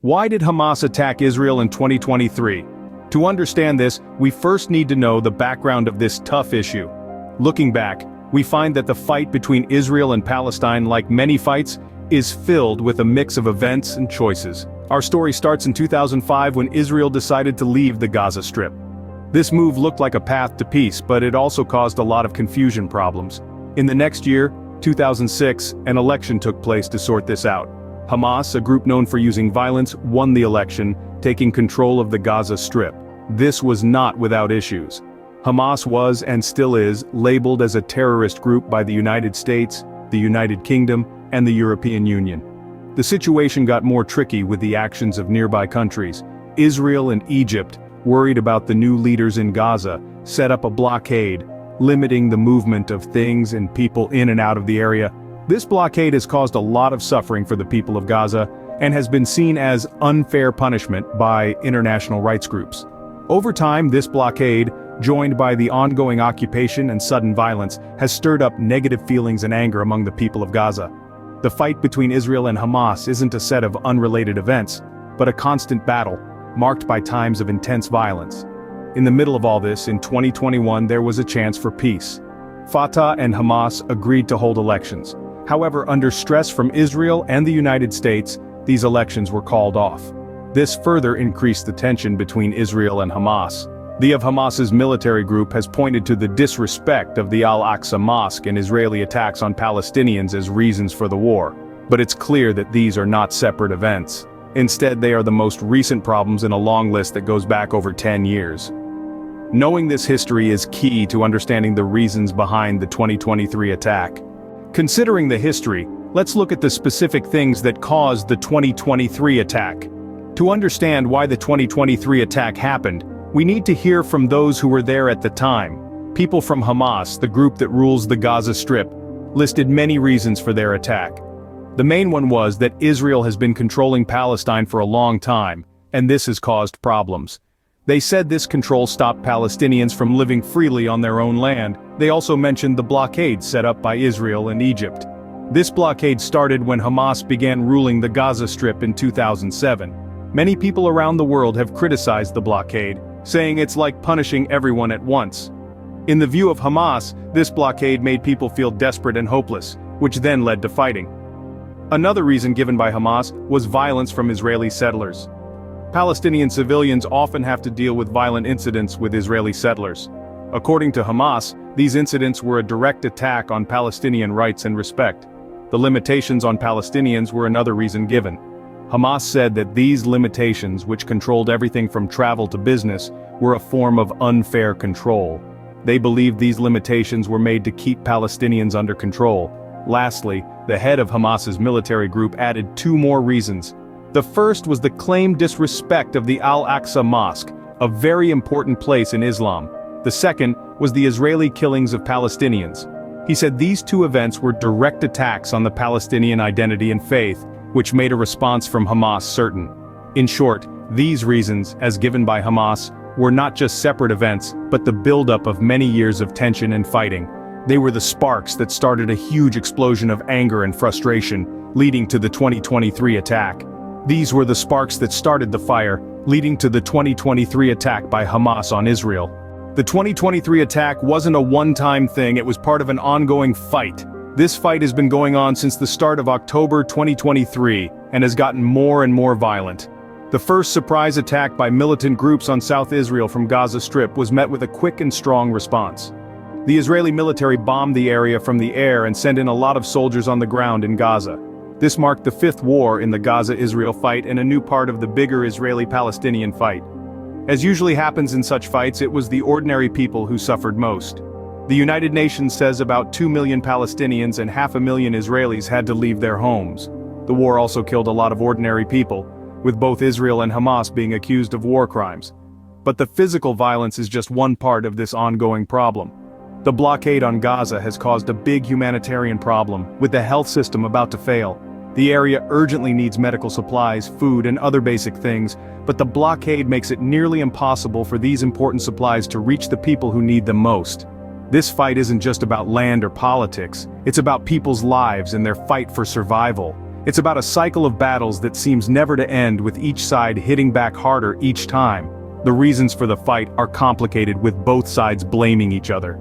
Why did Hamas attack Israel in 2023? To understand this, we first need to know the background of this tough issue. Looking back, we find that the fight between Israel and Palestine, like many fights, is filled with a mix of events and choices. Our story starts in 2005 when Israel decided to leave the Gaza Strip. This move looked like a path to peace, but it also caused a lot of confusion problems. In the next year, 2006, an election took place to sort this out. Hamas, a group known for using violence, won the election, taking control of the Gaza Strip. This was not without issues. Hamas was, and still is, labeled as a terrorist group by the United States, the United Kingdom, and the European Union. The situation got more tricky with the actions of nearby countries. Israel and Egypt, worried about the new leaders in Gaza, set up a blockade, limiting the movement of things and people in and out of the area. This blockade has caused a lot of suffering for the people of Gaza, and has been seen as unfair punishment by international rights groups. Over time, this blockade, joined by the ongoing occupation and sudden violence, has stirred up negative feelings and anger among the people of Gaza. The fight between Israel and Hamas isn't a set of unrelated events, but a constant battle, marked by times of intense violence. In the middle of all this, in 2021 there was a chance for peace. Fatah and Hamas agreed to hold elections. However, under stress from Israel and the United States, these elections were called off. This further increased the tension between Israel and Hamas. The of Hamas's military group has pointed to the disrespect of the Al-Aqsa Mosque and Israeli attacks on Palestinians as reasons for the war. But it's clear that these are not separate events. Instead, they are the most recent problems in a long list that goes back over 10 years. Knowing this history is key to understanding the reasons behind the 2023 attack. Considering the history, let's look at the specific things that caused the 2023 attack. To understand why the 2023 attack happened, we need to hear from those who were there at the time. People from Hamas, the group that rules the Gaza Strip, listed many reasons for their attack. The main one was that Israel has been controlling Palestine for a long time, and this has caused problems. They said this control stopped Palestinians from living freely on their own land. They also mentioned the blockade set up by Israel and Egypt. This blockade started when Hamas began ruling the Gaza Strip in 2007. Many people around the world have criticized the blockade, saying it's like punishing everyone at once. In the view of Hamas, this blockade made people feel desperate and hopeless, which then led to fighting. Another reason given by Hamas was violence from Israeli settlers. Palestinian civilians often have to deal with violent incidents with Israeli settlers. According to Hamas, these incidents were a direct attack on Palestinian rights and respect. The limitations on Palestinians were another reason given. Hamas said that these limitations, which controlled everything from travel to business, were a form of unfair control. They believed these limitations were made to keep Palestinians under control. Lastly, the head of Hamas's military group added two more reasons. The first was the claimed disrespect of the Al-Aqsa Mosque, a very important place in Islam. The second was the Israeli killings of Palestinians. He said these two events were direct attacks on the Palestinian identity and faith, which made a response from Hamas certain. In short, these reasons, as given by Hamas, were not just separate events, but the buildup of many years of tension and fighting. They were the sparks that started a huge explosion of anger and frustration, leading to the 2023 attack. These were the sparks that started the fire, leading to the 2023 attack by Hamas on Israel. The 2023 attack wasn't a one-time thing, it was part of an ongoing fight. This fight has been going on since the start of October 2023, and has gotten more and more violent. The first surprise attack by militant groups on South Israel from Gaza Strip was met with a quick and strong response. The Israeli military bombed the area from the air and sent in a lot of soldiers on the ground in Gaza. This marked the fifth war in the Gaza-Israel fight and a new part of the bigger Israeli-Palestinian fight. As usually happens in such fights, it was the ordinary people who suffered most. The United Nations says about 2 million Palestinians and 500,000 Israelis had to leave their homes. The war also killed a lot of ordinary people, with both Israel and Hamas being accused of war crimes. But the physical violence is just one part of this ongoing problem. The blockade on Gaza has caused a big humanitarian problem, with the health system about to fail. The area urgently needs medical supplies, food, and other basic things, but the blockade makes it nearly impossible for these important supplies to reach the people who need them most. This fight isn't just about land or politics, it's about people's lives and their fight for survival. It's about a cycle of battles that seems never to end, with each side hitting back harder each time. The reasons for the fight are complicated, with both sides blaming each other.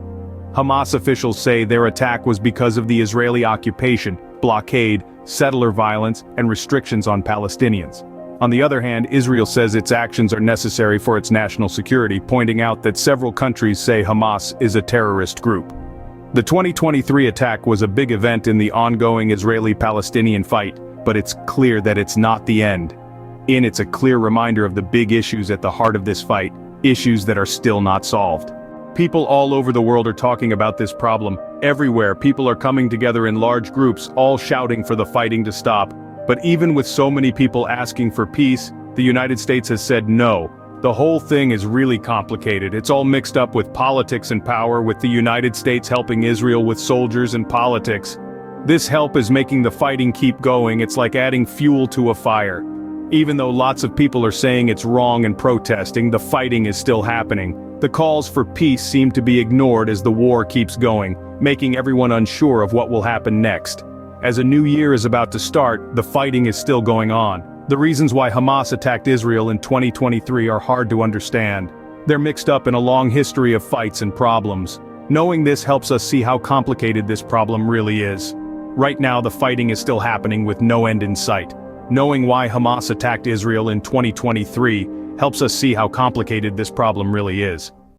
Hamas officials say their attack was because of the Israeli occupation, blockade, settler violence, and restrictions on Palestinians. On the other hand, Israel says its actions are necessary for its national security, pointing out that several countries say Hamas is a terrorist group. The 2023 attack was a big event in the ongoing Israeli-Palestinian fight, but it's clear that it's not the end. It's a clear reminder of the big issues at the heart of this fight, issues that are still not solved. People all over the world are talking about this problem. Everywhere, people are coming together in large groups, all shouting for the fighting to stop. But even with so many people asking for peace, the United States has said no. The whole thing is really complicated. It's all mixed up with politics and power, with the United States helping Israel with soldiers and politics. This help is making the fighting keep going. It's like adding fuel to a fire. Even though lots of people are saying it's wrong and protesting, the fighting is still happening. The calls for peace seem to be ignored as the war keeps going, making everyone unsure of what will happen next. As a new year is about to start, the fighting is still going on. The reasons why Hamas attacked Israel in 2023 are hard to understand. They're mixed up in a long history of fights and problems. Knowing this helps us see how complicated this problem really is. Right now, the fighting is still happening with no end in sight. Knowing why Hamas attacked Israel in 2023 helps us see how complicated this problem really is.